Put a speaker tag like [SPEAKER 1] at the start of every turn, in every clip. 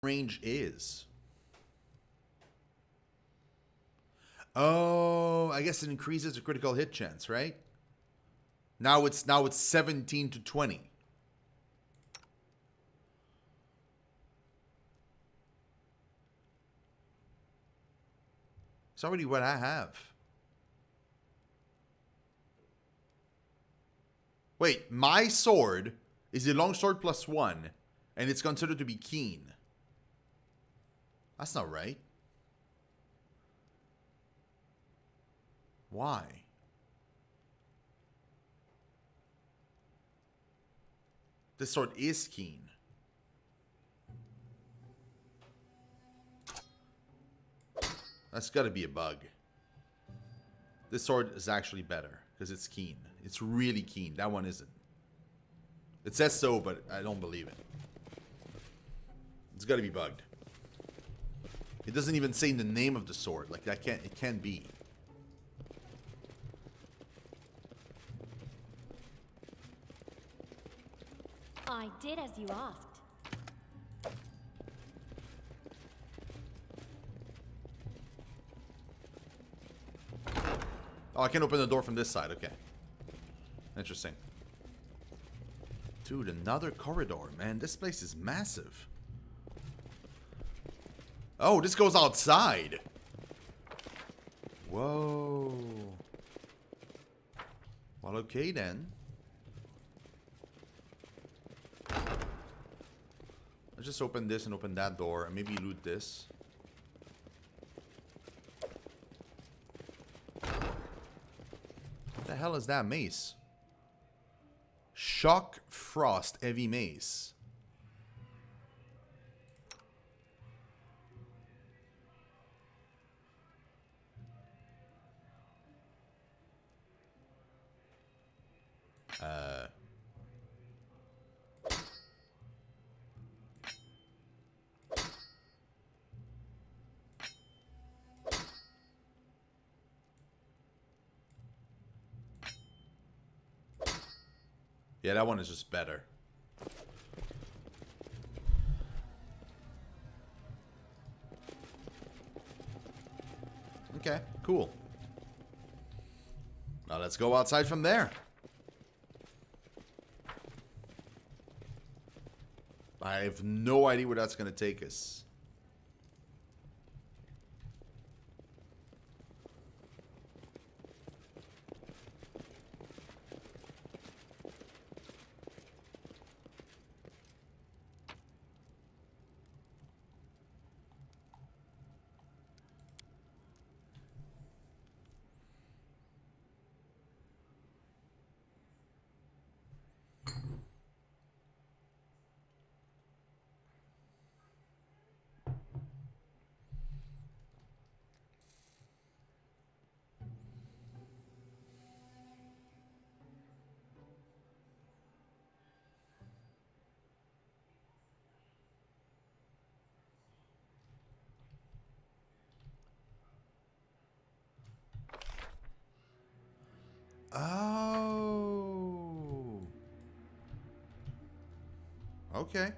[SPEAKER 1] range is. Oh, I guess it increases the critical hit chance, right? Now it's 17 to 20. It's already what I have. Wait, my sword is a longsword +1, and it's considered to be keen. That's not right. Why? This sword is keen. That's gotta be a bug. This sword is actually better, because it's keen. It's really keen. That one isn't. It says so, but I don't believe it. It's gotta be bugged. It doesn't even say the name of the sword. Like, it can't be.
[SPEAKER 2] I did as you asked.
[SPEAKER 1] Oh, I can open the door from this side. Okay. Interesting. Dude, another corridor, man. This place is massive. Oh, this goes outside. Whoa. Well, okay then. Let's just open this and open that door and maybe loot this. What the hell is that mace? Shock Frost Heavy Mace. Yeah, that one is just better. Okay, cool. Now let's go outside from there. I have no idea where that's going to take us. Oh. Okay.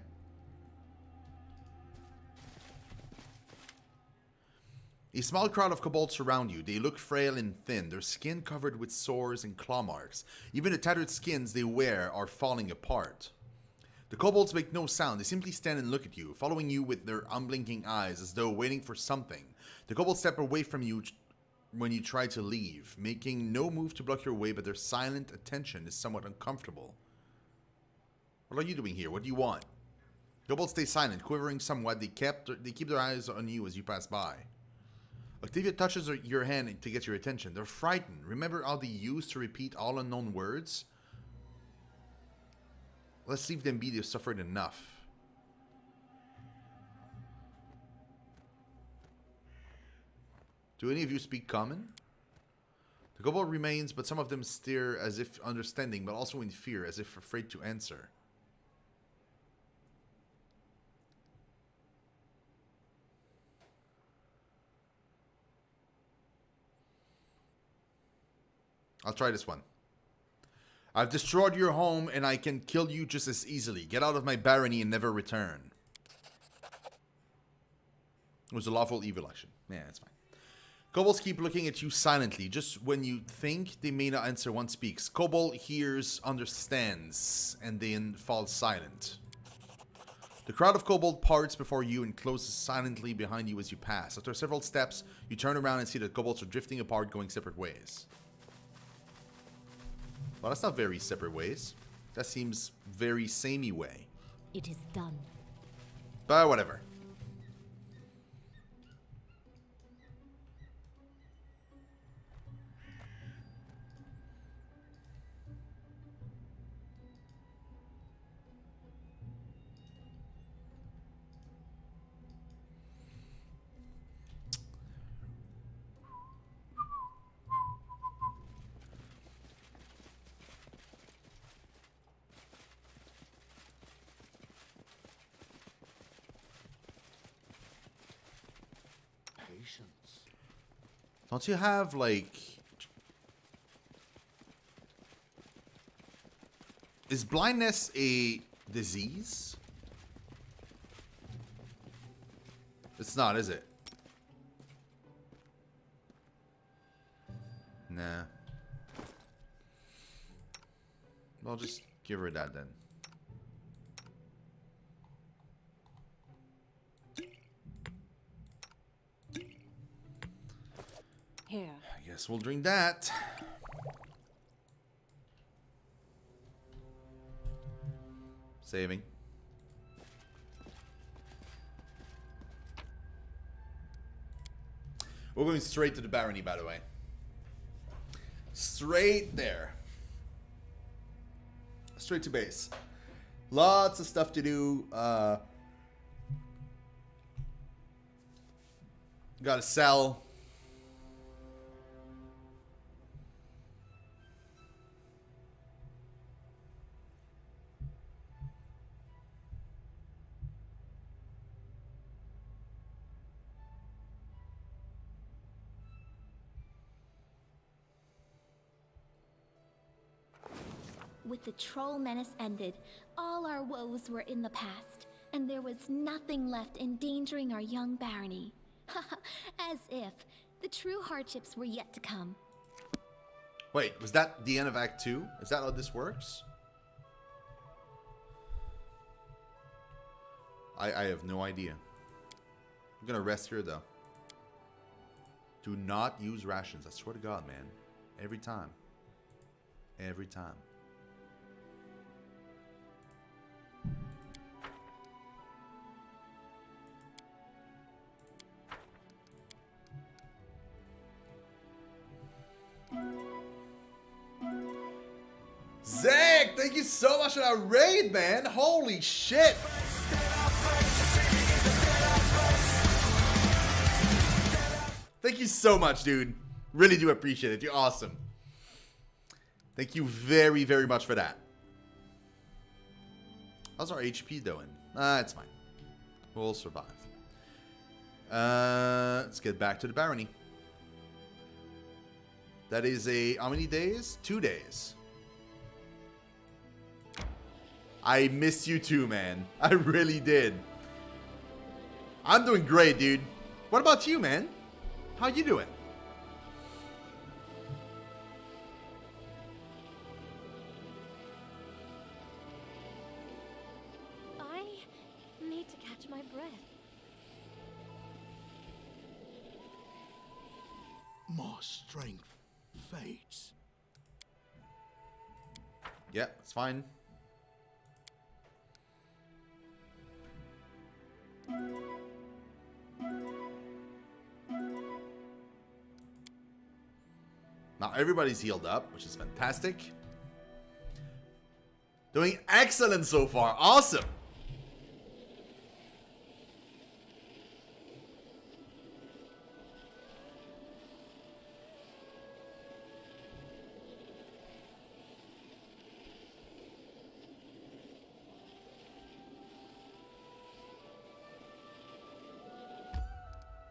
[SPEAKER 1] A small crowd of kobolds surround you. They look frail and thin, their skin covered with sores and claw marks. Even the tattered skins they wear are falling apart. The kobolds make no sound. They simply stand and look at you, following you with their unblinking eyes as though waiting for something. The kobolds step away from you when you try to leave, making no move to block your way, but their silent attention is somewhat uncomfortable. What are you doing here? What do you want? Kobolds stay silent, quivering somewhat. They keep their eyes on you as you pass by. Octavia touches your hand to get your attention. They're frightened. Remember how they used to repeat all unknown words? Let's leave them be. They've suffered enough. Do any of you speak common? The kobold remains, but some of them stare as if understanding, but also in fear, as if afraid to answer. I'll try this one. I've destroyed your home, and I can kill you just as easily. Get out of my barony and never return. It was a lawful evil action. Yeah, that's fine. Kobolds keep looking at you silently. Just when you think they may not answer, one speaks. Kobold hears, understands, and then falls silent. The crowd of kobold parts before you and closes silently behind you as you pass. After several steps, you turn around and see that kobolds are drifting apart, going separate ways. Well, that's not very separate ways. That seems very samey way.
[SPEAKER 2] It is done.
[SPEAKER 1] But whatever. Don't you have, like... Is blindness a disease? It's not, is it? Nah. Well, just give her that then.
[SPEAKER 2] Here.
[SPEAKER 1] I guess we'll drink that. Saving. We're going straight to the barony, by the way. Straight there. Straight to base. Lots of stuff to do. Gotta sell.
[SPEAKER 3] With the troll menace ended, all our woes were in the past, and there was nothing left endangering our young barony. As if the true hardships were yet to come.
[SPEAKER 1] Wait, was that the end of Act 2? Is that how this works? I have no idea. I'm gonna rest here, though. Do not use rations. I swear to God, man. Every time. Every time. Zach, thank you so much for that raid, man. Holy shit. Thank you so much, dude. Really do appreciate it. You're awesome. Thank you very, very much for that. How's our HP doing? It's fine. We'll survive. Let's get back to the barony. That is how many days? 2 days. I miss you too, man. I really did. I'm doing great, dude. What about you, man? How you doing?
[SPEAKER 2] I need to catch my breath.
[SPEAKER 4] My strength fades.
[SPEAKER 1] Yeah, it's fine. Now everybody's healed up, which is fantastic. Doing excellent so far. Awesome.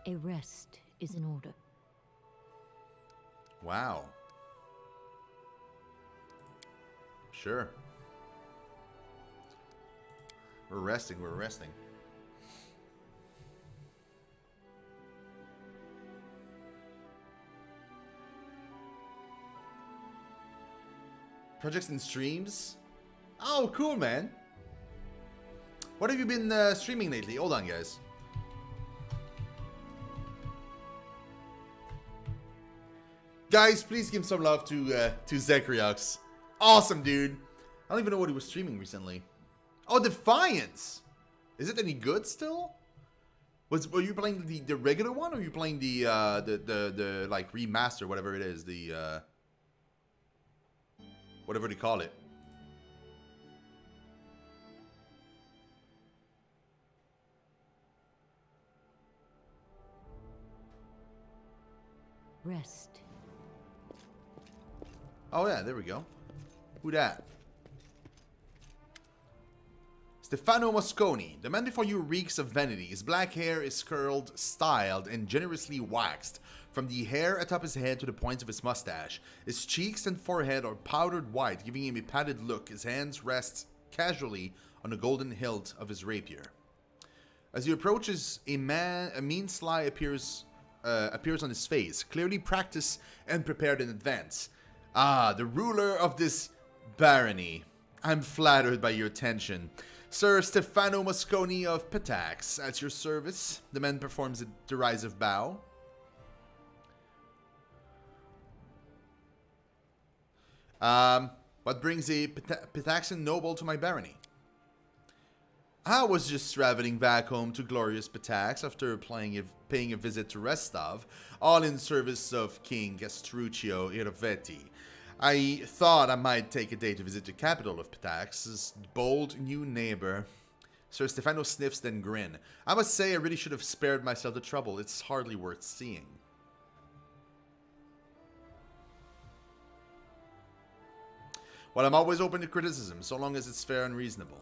[SPEAKER 2] A rest is in order.
[SPEAKER 1] Wow. Sure. We're resting, we're resting. Projects and streams? Oh, cool, man. What have you been streaming lately? Hold on, guys. Guys, please give some love to Zekriox. Awesome, dude. I don't even know what he was streaming recently. Oh, Defiance! Is it any good still? Were you playing the regular one, or were you playing the like remaster, whatever it is, the whatever they call it?
[SPEAKER 2] Rest.
[SPEAKER 1] Oh yeah, there we go. Who that? Stefano Mosconi. The man before you reeks of vanity. His black hair is curled, styled, and generously waxed. From the hair atop his head to the points of his mustache. His cheeks and forehead are powdered white, giving him a padded look. His hands rest casually on the golden hilt of his rapier. As he approaches, a mean sly appears on his face, clearly practiced and prepared in advance. Ah, the ruler of this barony. I'm flattered by your attention. Sir Stefano Mosconi of Pitax, at your service. The man performs a derisive bow. What brings a Pitaxian noble to my barony? I was just traveling back home to glorious Pitax after paying a visit to Restov, all in service of King Castruccio Irvetti. I thought I might take a day to visit the capital of Pitax, his bold new neighbor. Sir Stefano sniffs, then grin. I must say I really should have spared myself the trouble. It's hardly worth seeing. Well, I'm always open to criticism, so long as it's fair and reasonable.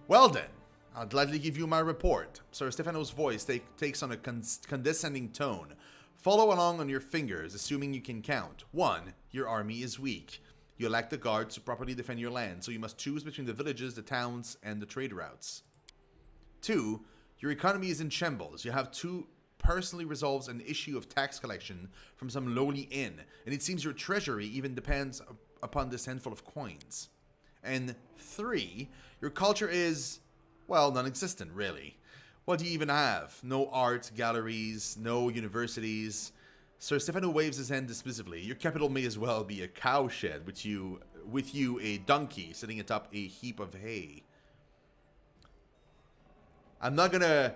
[SPEAKER 1] Well then, I'll gladly give you my report. Sir Stefano's voice takes on a condescending tone. Follow along on your fingers, assuming you can count. 1. Your army is weak. You lack the guards to properly defend your land, so you must choose between the villages, the towns, and the trade routes. 2. Your economy is in shambles. You have to personally resolve an issue of tax collection from some lowly inn, and it seems your treasury even depends upon this handful of coins. And 3. Your culture is, well, non-existent, really. What do you even have? No art galleries, no universities. Sir Stefano waves his hand dismissively. Your capital may as well be a cowshed with you a donkey sitting atop a heap of hay. I'm not gonna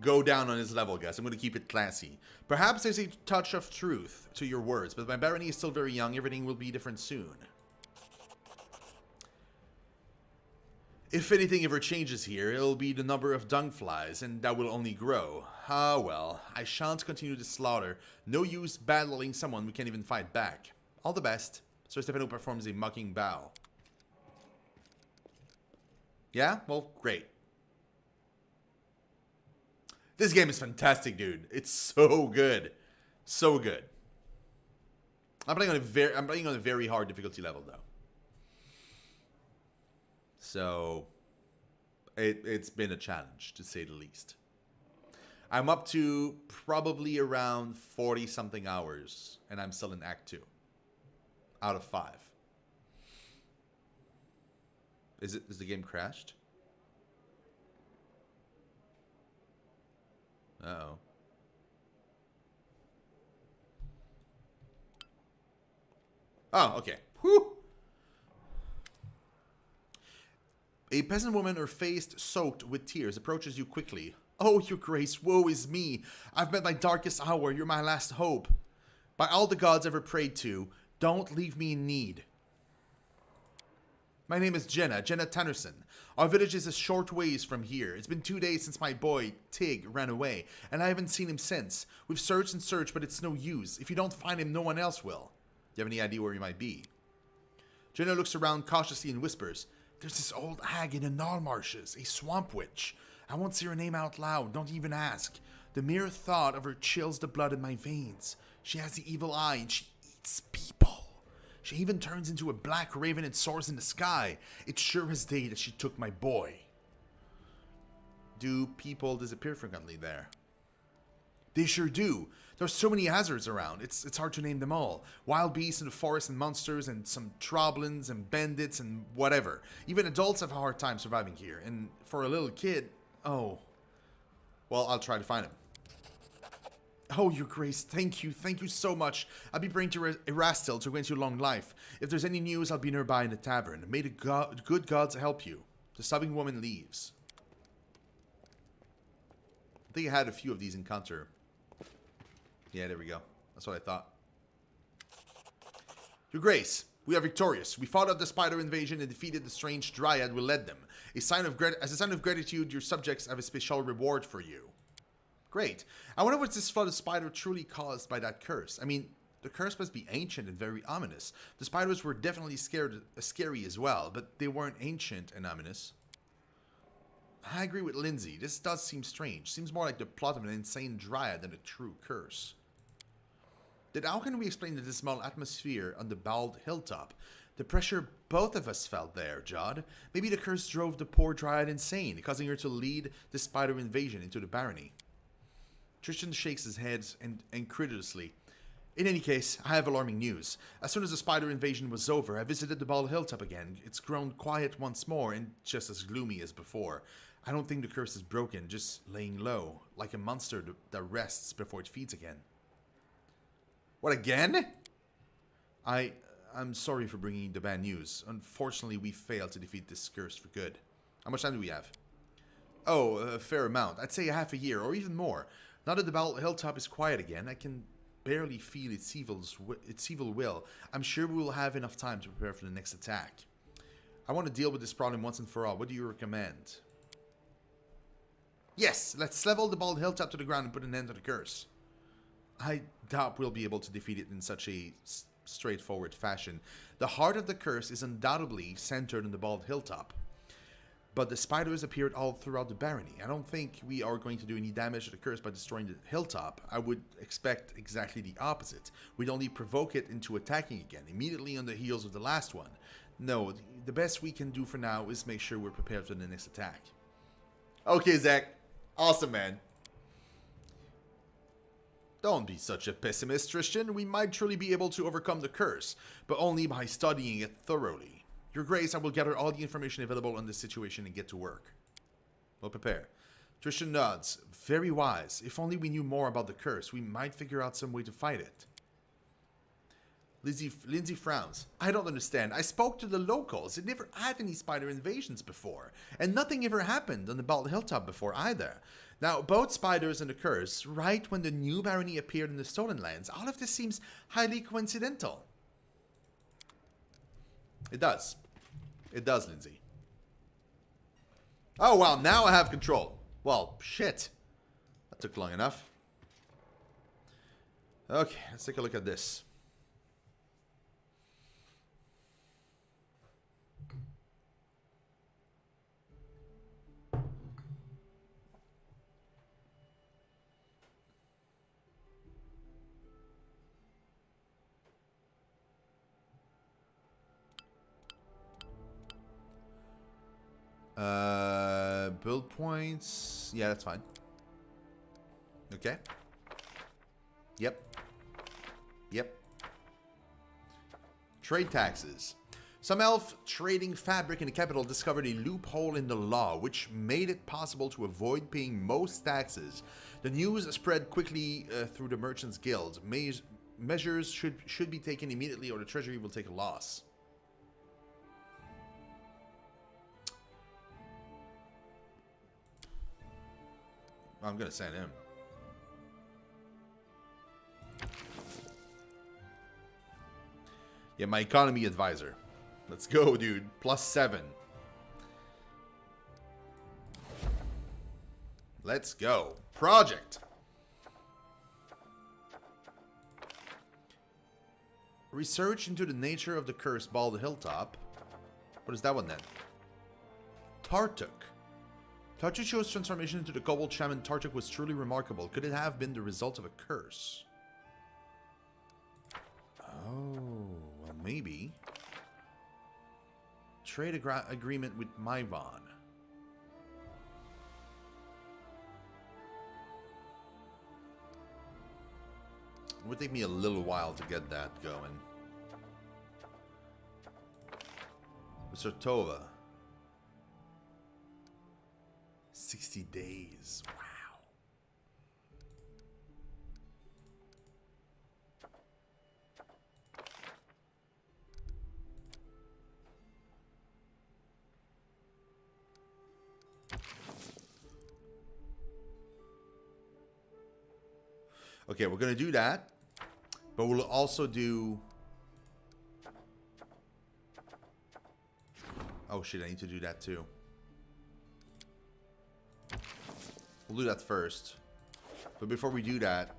[SPEAKER 1] go down on his level, guys. I'm gonna keep it classy. Perhaps there's a touch of truth to your words, but my barony is still very young. Everything will be different soon. If anything ever changes here, it'll be the number of dung flies, and that will only grow. Ah well, I shan't continue the slaughter. No use battling someone we can't even fight back. All the best. Sir Stefano performs a mocking bow. Yeah? Well, great. This game is fantastic, dude. It's so good. So good. I'm playing on a very hard difficulty level, though. So, it's been a challenge, to say the least. I'm up to probably around 40-something hours, and I'm still in Act 2. Out of 5. Is the game crashed? Uh-oh. Oh, okay. Whew! A peasant woman, her face soaked with tears, approaches you quickly. Oh, your grace, woe is me. I've met my darkest hour. You're my last hope. By all the gods ever prayed to, don't leave me in need. My name is Jenna Tannerson. Our village is a short ways from here. It's been 2 days since my boy, Tig, ran away, and I haven't seen him since. We've searched and searched, but it's no use. If you don't find him, no one else will. Do you have any idea where he might be? Jenna looks around cautiously and whispers, There's this old hag in the Null Marshes, a swamp witch. I won't say her name out loud, don't even ask. The mere thought of her chills the blood in my veins. She has the evil eye and she eats people. She even turns into a black raven and soars in the sky. It's sure as day that she took my boy. Do people disappear frequently there? They sure do. There's so many hazards around, it's hard to name them all. Wild beasts in the forest and monsters and some troblins and bandits and whatever. Even adults have a hard time surviving here. And for a little kid, oh. Well, I'll try to find him. Oh, your grace, thank you so much. I'll be praying to Erastil to grant you long life. If there's any news, I'll be nearby in the tavern. May the good gods help you. The sobbing woman leaves. I think I had a few of these encounter. Yeah, there we go. That's what I thought. Your grace, we are victorious. We fought off the spider invasion and defeated the strange dryad we led them. As a sign of gratitude, your subjects have a special reward for you. Great. I wonder what this flood of spider truly caused by that curse. I mean, the curse must be ancient and very ominous. The spiders were definitely scary as well, but they weren't ancient and ominous. I agree with Lindsay. This does seem strange. Seems more like the plot of an insane dryad than a true curse. How can we explain the dismal atmosphere on the bald hilltop? The pressure both of us felt there, Jod. Maybe the curse drove the poor dryad insane, causing her to lead the spider invasion into the barony. Tristan shakes his head incredulously. In any case, I have alarming news. As soon as the spider invasion was over, I visited the bald hilltop again. It's grown quiet once more and just as gloomy as before. I don't think the curse is broken, just laying low, like a monster that rests before it feeds again. What, again? I'm sorry for bringing you the bad news. Unfortunately, we failed to defeat this curse for good. How much time do we have? Oh, a fair amount. I'd say a half a year, or even more. Now that the bald hilltop is quiet again, I can barely feel its evil will. I'm sure we will have enough time to prepare for the next attack. I want to deal with this problem once and for all. What do you recommend? Yes, let's level the bald hilltop to the ground and put an end to the curse. I doubt we'll be able to defeat it in such a straightforward fashion. The heart of the curse is undoubtedly centered on the bald hilltop. But the spiders appeared all throughout the barony. I don't think we are going to do any damage to the curse by destroying the hilltop. I would expect exactly the opposite. We'd only provoke it into attacking again, immediately on the heels of the last one. No, the best we can do for now is make sure we're prepared for the next attack. Okay, Zach. Awesome, man. Don't be such a pessimist, Tristan. We might truly be able to overcome the curse, but only by studying it thoroughly. Your grace, I will gather all the information available on this situation and get to work. We'll prepare. Tristan nods. Very wise. If only we knew more about the curse, we might figure out some way to fight it. Lindsay frowns. I don't understand. I spoke to the locals. It never had any spider invasions before. And nothing ever happened on the Bald Hilltop before either. Now, both spiders and the curse, right when the new barony appeared in the Stolen Lands, all of this seems highly coincidental. It does. It does, Lindsay. Oh, well, now I have control. Well, shit. That took long enough. Okay, let's take a look at this. Build points. Yeah, that's fine. Okay. Yep. Yep. Trade taxes. Some elf trading fabric in the capital discovered a loophole in the law, which made it possible to avoid paying most taxes. The news spread quickly through the Merchants Guild. Measures should be taken immediately, or the treasury will take a loss. I'm gonna send him. Yeah, my economy advisor. Let's go, dude. +7. Let's go. Project. Research into the nature of the cursed Bald Hilltop. What is that one then? Tartuk. Tartucho's transformation into the kobold shaman Tartuk was truly remarkable. Could it have been the result of a curse? Oh, well, maybe. Trade agreement with Myvon. It would take me a little while to get that going. Mr. Tova. 60 days. Wow. Okay, we're going to do that. But we'll also do... Oh shit, I need to do that too. We'll do that first. But before we do that,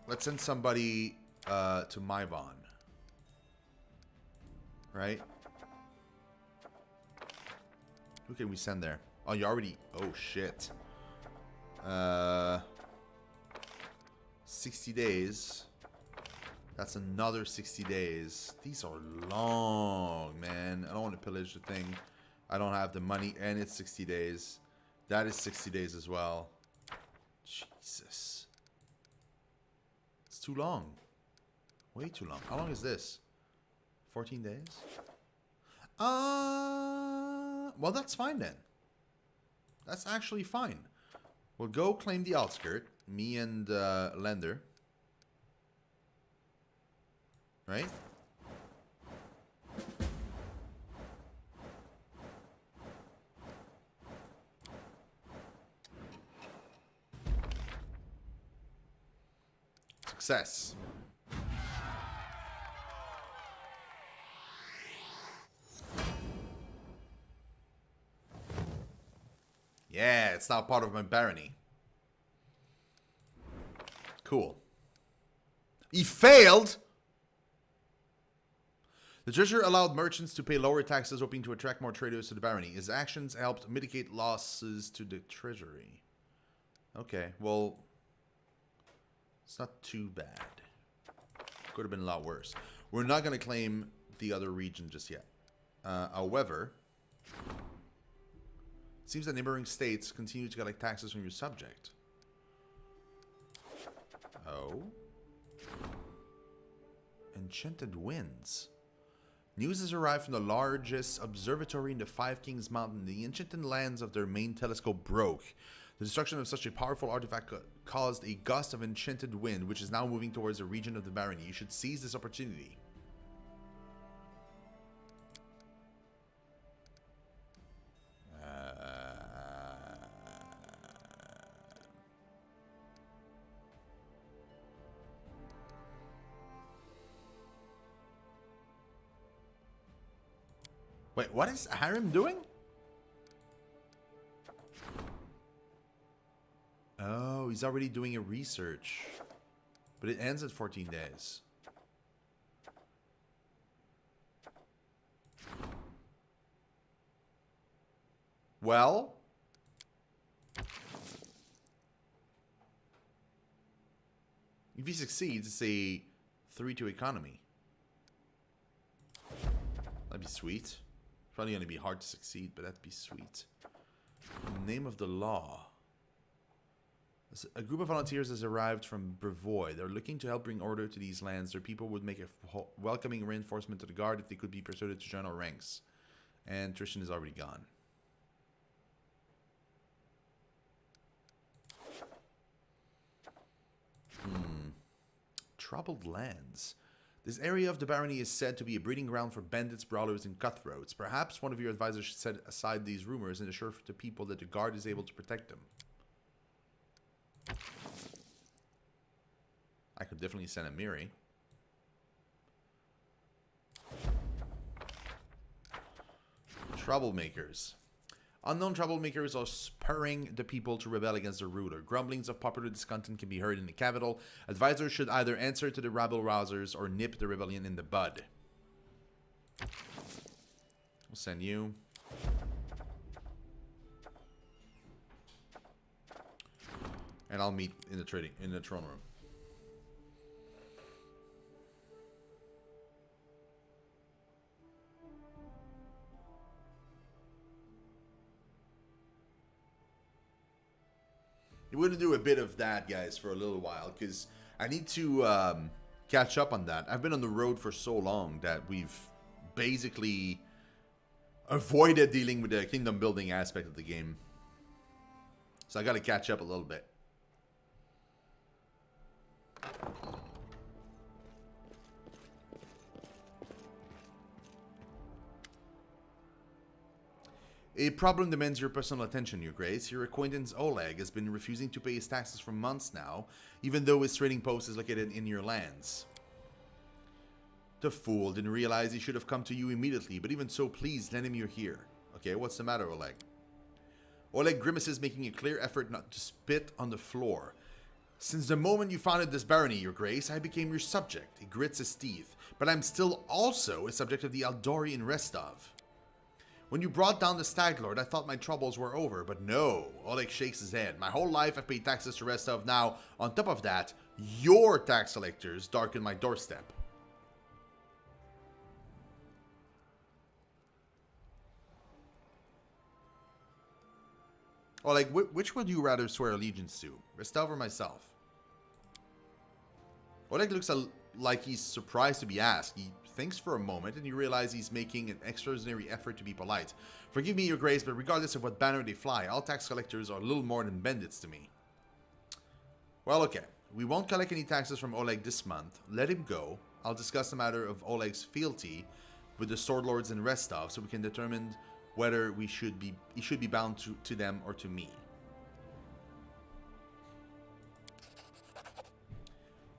[SPEAKER 1] let's send somebody to Maivon. Right? Who can we send there? Oh, you already... Oh shit. 60 days. That's another 60 days. These are long, man. I don't want to pillage the thing. I don't have the money, and it's 60 days. That is 60 days as well. Jesus. It's too long. Way too long. How long is this? 14 days? Well, that's fine then. That's actually fine. We'll go claim the outskirt. Me and Lender. Right? Success. Yeah, it's now part of my barony. Cool. He failed! The treasurer allowed merchants to pay lower taxes, hoping to attract more traders to the barony. His actions helped mitigate losses to the treasury. Okay, well, it's not too bad. Could have been a lot worse. We're not going to claim the other region just yet. However, it seems that neighboring states continue to collect taxes from your subject. Oh. Enchanted Winds. News has arrived from the largest observatory in the Five Kings Mountain. The enchanted lands of their main telescope broke. The destruction of such a powerful artifact caused a gust of enchanted wind, which is now moving towards the region of the barony. You should seize this opportunity. Wait, what is Harim doing? Oh, he's already doing a research. But it ends at 14 days. Well. If he succeeds, it's a 3-2 economy. That'd be sweet. Probably going to be hard to succeed, but that'd be sweet. Name of the law. A group of volunteers has arrived from Brevoy. They're looking to help bring order to these lands. Their people would make a welcoming reinforcement to the guard if they could be persuaded to join our ranks. And Tristan is already gone. Troubled lands. This area of the barony is said to be a breeding ground for bandits, brawlers, and cutthroats. Perhaps one of your advisors should set aside these rumors and assure the people that the guard is able to protect them. I could definitely send a Miri. Troublemakers. Unknown troublemakers are spurring the people to rebel against their ruler. Grumblings of popular discontent can be heard in the capital. Advisors should either answer to the rabble rousers or nip the rebellion in the bud. We'll send you. And I'll meet in the throne room. We're going to do a bit of that, guys, for a little while, because I need to catch up on that. I've been on the road for so long that we've basically avoided dealing with the kingdom building aspect of the game. So I gotta catch up a little bit. A problem demands your personal attention, Your Grace. Your acquaintance Oleg has been refusing to pay his taxes for months now, even though his trading post is located in your lands. The fool didn't realize he should have come to you immediately, but even so, please lend him your ear. Okay, what's the matter, Oleg? Oleg grimaces, making a clear effort not to spit on the floor. Since the moment you founded this barony, Your Grace, I became your subject. He grits his teeth. But I'm still also a subject of the Aldori in Restov. When you brought down the Stag Lord, I thought my troubles were over, but no. Oleg shakes his head. My whole life I've paid taxes to Restov. Now, on top of that, your tax collectors darken my doorstep. Oleg, which would you rather swear allegiance to? Restov or myself? Oleg looks like he's surprised to be asked. He thinks for a moment and you realize he's making an extraordinary effort to be polite. Forgive me, Your Grace, but regardless of what banner they fly, all tax collectors are little more than bandits to me. Well, okay. We won't collect any taxes from Oleg this month. Let him go. I'll discuss the matter of Oleg's fealty with the Sword Lords in Restov so we can determine whether he should be bound to them or to me.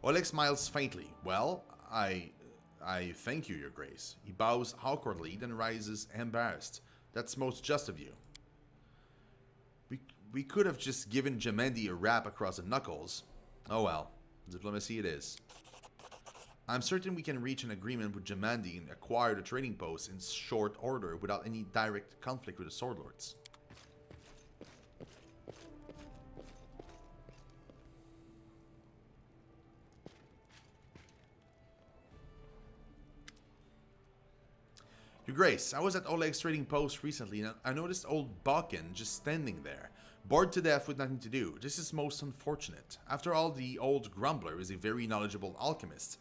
[SPEAKER 1] Oleg smiles faintly. Well, I thank you, Your Grace. He bows awkwardly, then rises embarrassed. That's most just of you. We could have just given Jamandi a rap across the knuckles. Oh well, diplomacy it is. I'm certain we can reach an agreement with Jamandi and acquire the trading post in short order without any direct conflict with the Sword Lords. Your Grace, I was at Oleg's trading post recently and I noticed old Bakken just standing there, bored to death with nothing to do. This is most unfortunate. After all, the old grumbler is a very knowledgeable alchemist.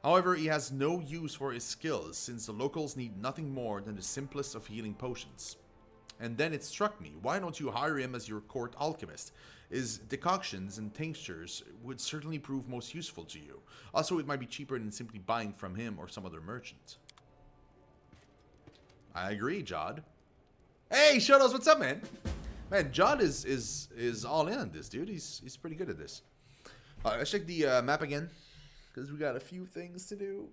[SPEAKER 1] However, he has no use for his skills since the locals need nothing more than the simplest of healing potions. And then it struck me, why don't you hire him as your court alchemist? His decoctions and tinctures would certainly prove most useful to you. Also, it might be cheaper than simply buying from him or some other merchant. I agree, Jod. Hey, Shotos, what's up, man? Man, Jod is all in on this, dude. He's pretty good at this. All right, let's check the map again, because we got a few things to do.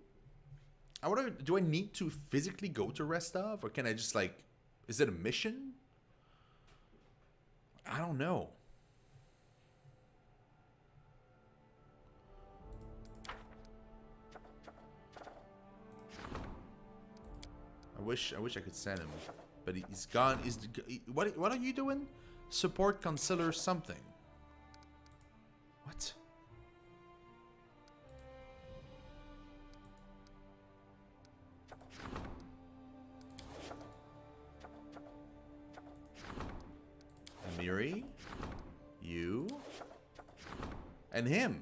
[SPEAKER 1] I wonder, do I need to physically go to Restov, or can I just, like, is it a mission? I don't know. I wish I could send him, but he's gone. What are you doing? Support consular something. What? Amiri, you, and him.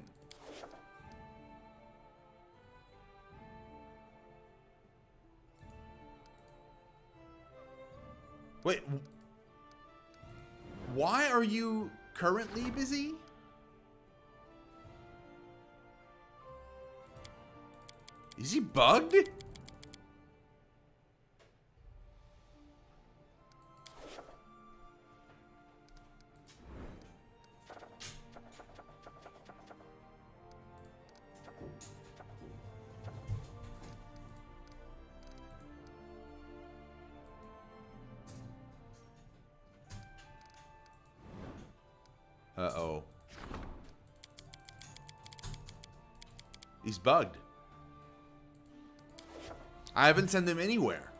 [SPEAKER 1] Wait, why are you currently busy? Is he bugged? Uh-oh. He's bugged. I haven't sent him anywhere.